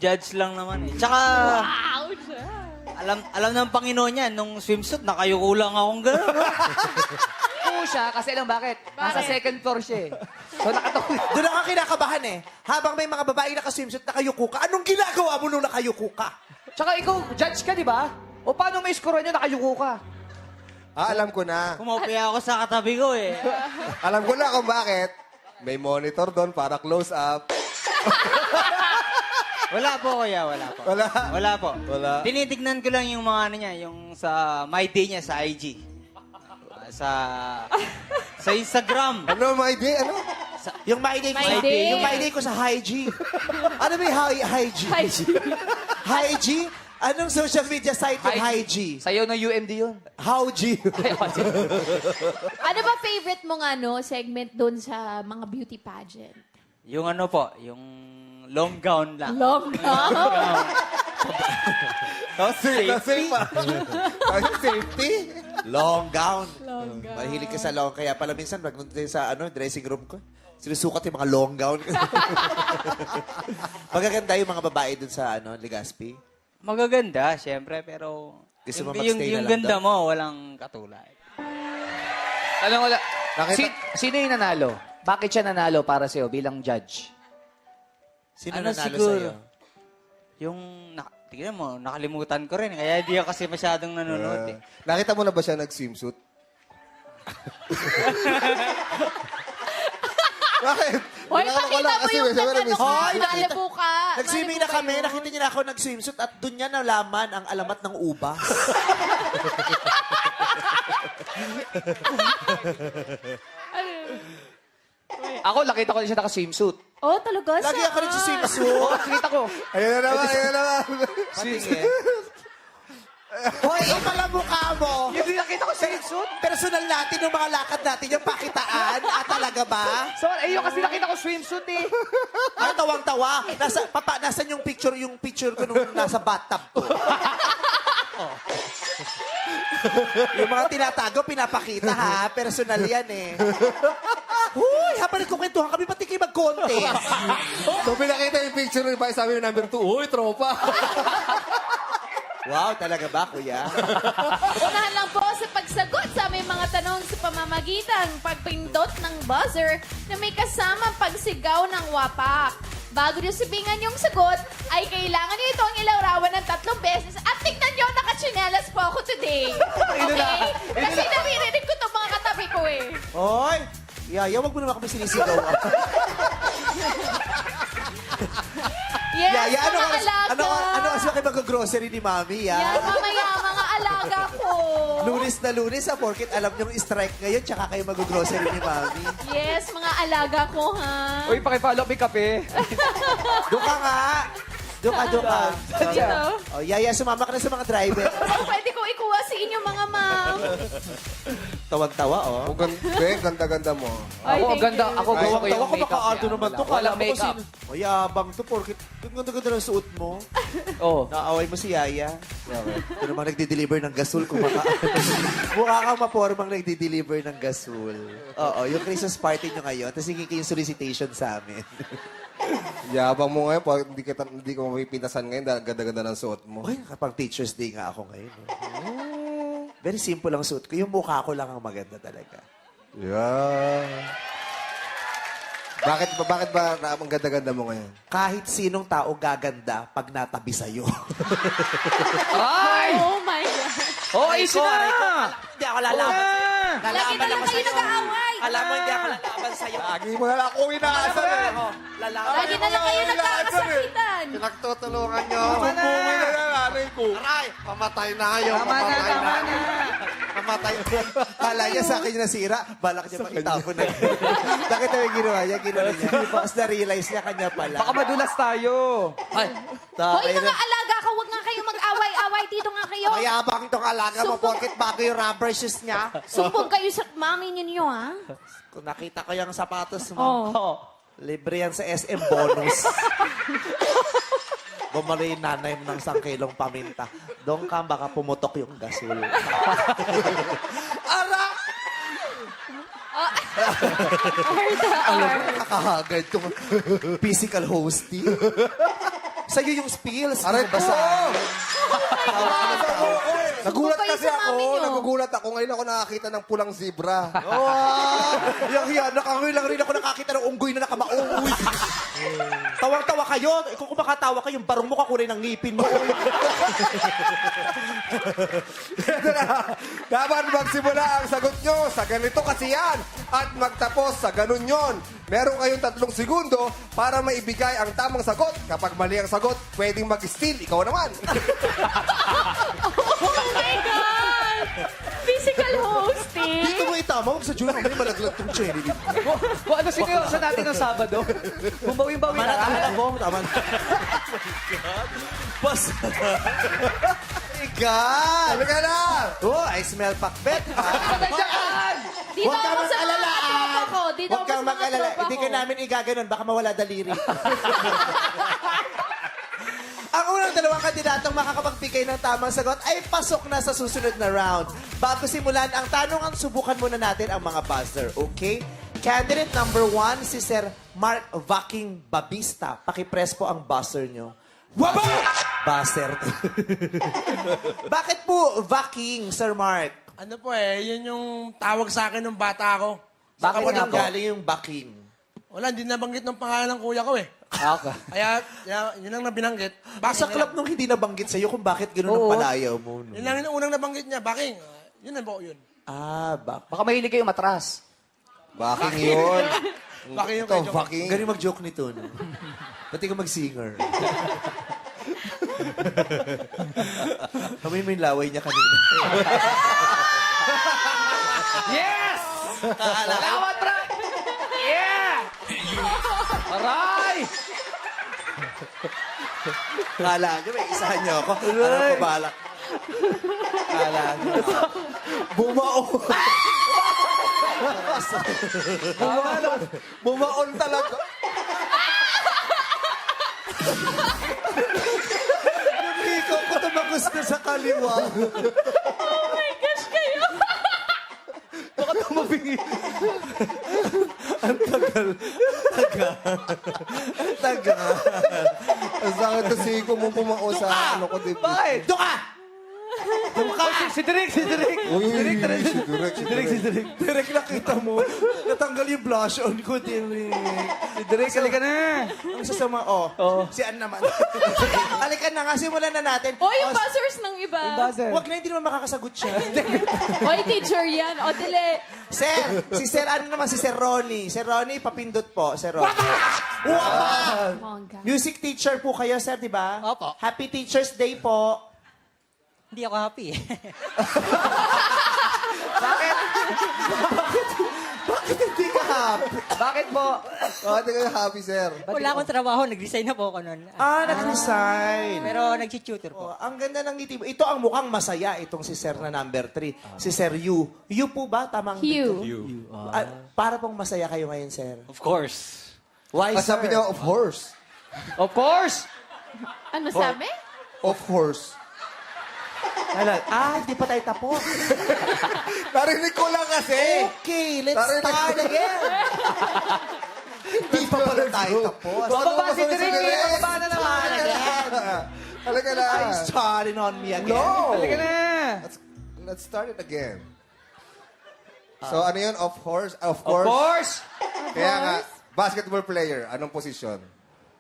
Judge lang naman eh. Tsaka, Wow, siya. alam ng Panginoon yan, nung swimsuit, nakayuko lang akong gano'n. Oo siya, kasi alam bakit? Nasa second floor siya eh. So nakatulog. Doon ako kinakabahan eh. Habang may mga babae naka-swimsuit, nakayuko ka. Anong ginagawa mo nung nakayuko ka? Tsaka ikaw, judge ka, di ba? O paano may score niya, nakayuko ka? Ah, alam ko na. Kumopia ako sa katabi ko eh. Alam ko na kung bakit. May monitor doon para close up. Wala po, kuya. Wala po. Wala. Wala po. Wala. Tinitignan ko lang yung mga ano niya, yung sa My Day niya sa IG. Sa Instagram. Ano, my day? Ano? Yung my day ko, My day. Yung my day ko sa High G. Ano ba yung High G? Hi, G. High G? Anong social media site yung High G? Sa'yo ng UMD yun. How G? Ano ba favorite mong segment doon sa mga beauty pageant? Yung ano po, yung long gown lang. Long gown. Safe pa. Safety? Long gown. Long gown. Mahilig ka sa long. Kaya pala minsan, magpunta sa dressing room ko. Sinusukat yung mga long gown. Magaganda yung mga babae dun sa Legazpi. Magaganda, syempre, pero Gusto mo yung, magstay na yung lang ganda doon? mo, walang katulad. Tanong wala. Nakita- Sino yung nanalo? Bakit siya nanalo para sa'yo bilang judge? Sino Ano nanalo siguro? sa'yo? Yung, tignan mo, nakalimutan ko rin. Kaya di ako kasi masyadong nanonood eh. Nakita mo na ba siya nag-swimsuit? Bakit? Hoy, Wala- pakita wala mo kasi, yung sabi na, nagano ka. Hoy, nakita- Malibu ka. Nag-swimming na kami, nakita niya na ako nag-swimsuit at doon niya nalaman ang alamat ng ubas. Ako, nakita ko din siya naka-swimsuit. Oh, talaga? Lagi ako nag-swimsuit. Oo, nakita ko. Ayan na naman, ayan na naman. Patingin. Hoy, pala mukha mo. Hindi nakita ko swimsuit. Personal natin, yung mga lakad natin, yung pakitaan. Talaga ba? So, yung kasi nakita ko swimsuit eh. Ay, tawang-tawa. Nasaan yung picture ko nung nasa bathtub ko? Oh. Yung mga tinatago, pinapakita ha. Personal yan eh. Huy, habang nagkukwentuhan kami, pati kayo mag-contest. So, pinakita yung picture ng iba, sabi yung number 2, uy, tropa. Wow, talaga ba, kuya? Unahan lang po sa pagsagot sa aming mga tanong sa pamamagitan pagpindot ng buzzer na may kasamang pagsigaw ng wapak. Bago niyo sabihin yung sagot, ay kailangan niyo itong ilarawan ng 3 beses at tignan niyo, nakachinelas po ako today. Okay? Kasi naririnig ko itong mga katabi ko eh. Hoy, Yaya, wag mo naman kami sinisigaw. Yes, Yaya, mga alaga. ano kasi kayo mag-grocery ni Mami, Yan, ya? mamaya, mga alaga ko. Lunes na lunes, ha? Porkit alam niyong strike ngayon, tsaka kayo mag-grocery ni Mami. Yes, mga alaga ko, ha? Uy, pakipalo may kape. Doon ka nga. Doon ka. Dito. Oh, Yaya, sumama ka na sa mga driver. Oh, pwede ko ikuha sa inyo, mga ma'am. Tawag-tawa, oh. O, ganda-ganda mo. Ay, Ako, thank ganda. you. Ako, gawa ko Tawag-tawa yung ko, makeup. makaardo niya. naman to. Walang Kala mo makeup. kasi, mayabang to, porkit ang ganda-ganda ng suot mo. Oo. Naaway mo si Yaya. Ito namang nagdi-deliver ng gasol kung mukha kang mapormang nagdi-deliver ng gasol. Oo, yung Christmas party nyo ngayon, tapos hingin kayo yung solicitation sa amin. Yabang mo ngayon, pag hindi ko mapipintasan ngayon dahil ganda-ganda ng suot mo. Uy, kapag Teacher's Day nga ako ngayon. Oh. Very simple ang suot ko. Yung mukha ko lang ang maganda talaga. Yeah. Bakit ba ang ganda-ganda mo ngayon? Kahit sinong tao gaganda pag natabi sa'yo. Ay! Oh my God. Oh, easy na! Hindi ako lalaban sa'yo. Lagi na lang kayo nag-aaway. Alam mo, hindi ako lalaban sa'yo. Lagi mo na lang ako inaasar eh. Lalaban. Lagi na lang kayo nagkakasakitan. Pinagtutulungan nyo. Bumuwi na lang nanay ko. Aray, pamatay na kayo. Pamatay na. Mamatay. Kala niya sa akin yung nasira, balak niya pang itapon na. Bakit naman ginawa niya? Ginawa niya. Tapos na-realize niya kanya pala. Baka madulas tayo. Ay, Hoy, mga alaga ka, huwag nga kayo mag-away-away. Dito nga kayo. mayabang itong alaga mo, porkit bago yung rubber shoes niya. Sumpong kayo sa mami ninyo, ha? Kung nakita ko yung sapatos mo, Oh. libre yan sa SM bonus. Bumali yung nanay mo ng 1 kilong paminta. Doon ka, baka pumutok yung gasol. Ara! Alam mo, nakakahagad itong physical hosting. Sa'yo yung spills. Aray Hindi ko! mo basahin. Nagulat Kung kayo kasi sa ako. mami nyo. Nagugulat ako. Ngayon ako nakakita ng pulang zebra. Yang nakangoy lang rin ako nakakita ng unggoy na nakamaungoy. Tawang-tawa kayo. Kung kumakatawa kayo, yung barong mo kakulay ng ngipin mo. Ito na. Dapat magsimula ang sagot nyo sa ganito kasi yan. At magtapos sa ganun yon. Meron kayong 3 segundo para maibigay ang tamang sagot. Kapag mali ang sagot, pwedeng mag-steal. Ikaw naman. Oh my God! Physical hosting. Dito mo itama. Huwag sa June. May malaglag tong cherry dito. Kung ano sa natin ng Sabado, kung bawi-bawi Tama na, tama na po. Tama na. Bas. God! Halika na! Oh, I smell pakbet. Dito Huwag ka ako sa mga mag-alala. tropa ko. Dito Huwag ako kang sa mga mag-alala. tropa Hindi ko. ka namin igaganon. Baka mawala daliri. Ang unang dalawang kandidatong makakapagbigay ng tamang sagot ay pasok na sa susunod na round. Bago simulan ang tanungan, subukan muna natin ang mga buzzer, okay? Candidate number 1, si Sir Mark Vaking Babista. Pakipress po ang buzzer nyo. Waba! Buzzer. Bakit po Vaking, Sir Mark? Ano po yun yung tawag sa akin ng bata ako. Bakit nga nang po? galing yung Vaking? Wala, hindi nabanggit ng pangalan ng kuya ko eh. Okay. Kaya yun ang nabinanggit. Sa club nung hindi nabanggit sa'yo kung bakit gano'n ang Oo. palayaw mo. No? Yun lang yung unang nabanggit niya. Baking. Yun na po yun. Ah, Baka mahilig kayo matras. Baking yun. Baking yung Ito, kay Joke. baking. Galing mag-joke nito, no? Pati ka mag-singer. Kami mo yung laway niya kanina. Yes! Salamat, bro! Yeah! Aray! Kala niyo, may isahan niyo ako. Ano ko balak? Kala niyo. Bumao. Bumaon talaga. Ikaw ko tumagos na sa kaliwa. Baka tumabingi. Ang tagal. Ang tagal. Ang sakit kasi ko mo bumao sa ano ko dito. Bakit? Doon ka! Doon ka! Si Direk! Direk, nakita mo. Natanggal yung blush on ko, Direk. Si Direk, halika na! Ang sasama, si Ann naman. Halika na nga, simulan na natin. O, yung buzzers ng iba. Wag na, hindi naman makakasagot siya. Oy, teacher yan. O, dili. Sir, si Sir, ano naman, si Sir Ronnie. Sir Ronnie, papindot po, Sir Ronnie. Wapa! Bongga. Music teacher po kayo, sir, di ba? Opo. Happy Teacher's Day po. Hindi ako happy. Bakit hindi ka happy? Bakit po? Bakit kayo happy, sir? Wala akong trabaho. Nag-resign na po ako nun. Nag-resign. Pero nag-tutor po. Oh, ang ganda ng ngiti mo. Ito ang mukhang masaya, itong si Sir na number 3. Si Sir Yu. Yu po ba? Tamang Hugh. para pong masaya kayo ngayon, Sir. Of course. Why, Ah, sir? sabi niya, of course. Of course! Ano sabi? Of course. Hindi pa tayo tapos. Narinig ko lang kasi. Okay, let's Narinig start ko. again. Hindi pa pala tayo tapos. Bababa si Direk! Bababa na naman! Halika na. I'm starting on me again. No. Halika na! Let's start it again. So, ano yun? Of course? Of Of course. course! Kaya nga, basketball player, anong posisyon?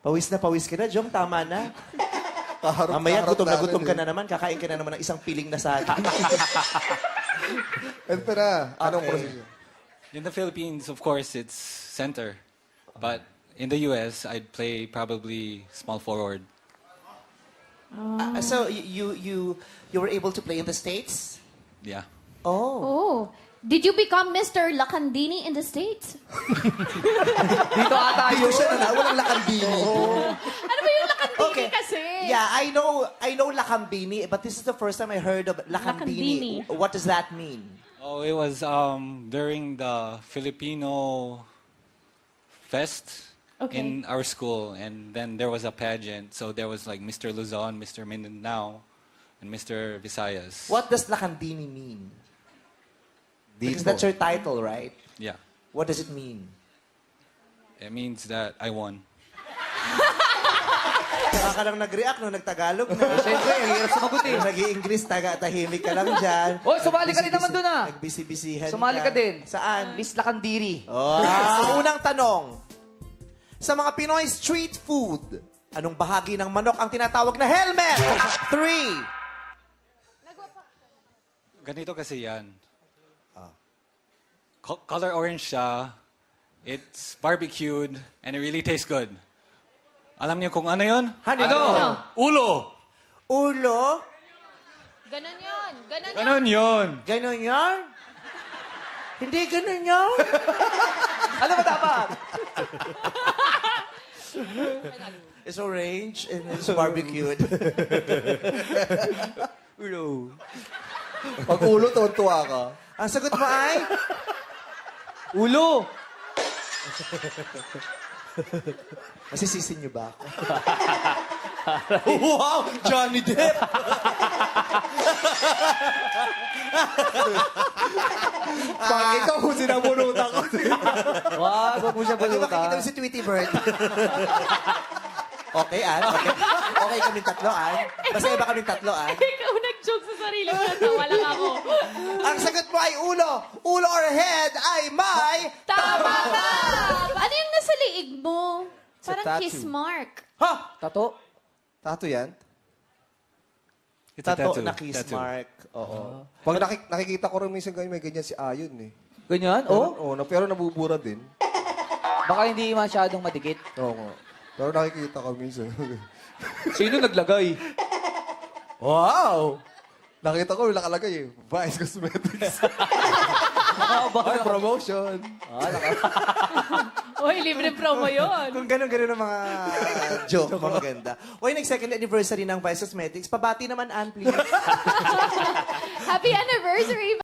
Pawis ka na, Jom. Tama na. Mamaya, Kaharap gutom na natin gutom ka eh. na naman. Kakain ka na naman ng isang piling na saging. Ito na. Anong Okay. posisyon? In the Philippines, of course, it's center. But in the US, I'd play probably small forward. So, you were able to play in the States? Yeah. Oh. Oh. Did you become Mr. Lacandini in the States? Dito ata Dito yun. siya na, walang lakambini. Ano ba yung Lacandini kasi? Yeah, I know lakambini, but this is the first time I heard of lakambini. Lakambini. What does that mean? Oh, it was during the Filipino fest Okay. in our school, and then there was a pageant. So there was like Mr. Luzon, Mr. Mindanao, and Mr. Visayas. What does lakambini mean? Because Dito. that's your title, right? Yeah. What does it mean? It means that I won. Baka ka lang nag-react nung nagtagalog na. Siyempre, ang hirap sumagot eh. Nung nag-i-English, tahimik ka lang dyan. Oh, sumali ka rin naman dun ah. Nagbisi-bisihan Sumali ka din. Saan? Miss Lakandiri. Oh. Unang tanong. Sa mga Pinoy street food, anong bahagi ng manok ang tinatawag na helmet? 3. Ganito kasi yan. Color orange siya. It's barbecued and it really tastes good. Alam niyo kung ano yun? Ano? Ulo. Ulo? Ganon yun. Ganon yun. Ganon yun. Ganon yan? Hindi ganon yan? Ano ba dapat? It's orange and it's barbecued. Ulo. Pag ulo, tuwan-tuwa ka. Ang sagot mo ay? Ulo. Masisisi niyo ba ako? Wow! Johnny Depp! Pag ikaw kung sinabunutan ko. Wag mo siya Pag makikita balutan. mo si Tweety Bird. Okay, Ann? Okay. Okay kaming tatlo, Ann? Basta iba kaming tatlo, Ann? Ikaw nag-joke sa sarili mo. Natawa lang ako. Ang sagot mo ay ulo. Ulo or head ay may... Tama ka! Ano yung nasa liig mo? Sa Parang tattoo. kiss mark. Ha! Tato. Tato yan? It's a Tato tattoo. na kiss Tattoo. mark. Oo. Pag nakikita ko rin minsan ganyan, may ganyan si Ayon eh. Ganyan? Oh? Oo, pero nabubura din. Baka hindi masyadong madikit. Oo nga. Pero nakikita ko minsan. Sino naglagay? Wow! Nakita ko, nakalagay eh. Vice Cosmetics. Ay, promotion. Uy, libre promo yun. Kung gano'n-gano'n ang mga joke, mga maganda. Uy, nag-second anniversary ng Vice Cosmetics. Pabati naman, Ann, please. Happy anniversary,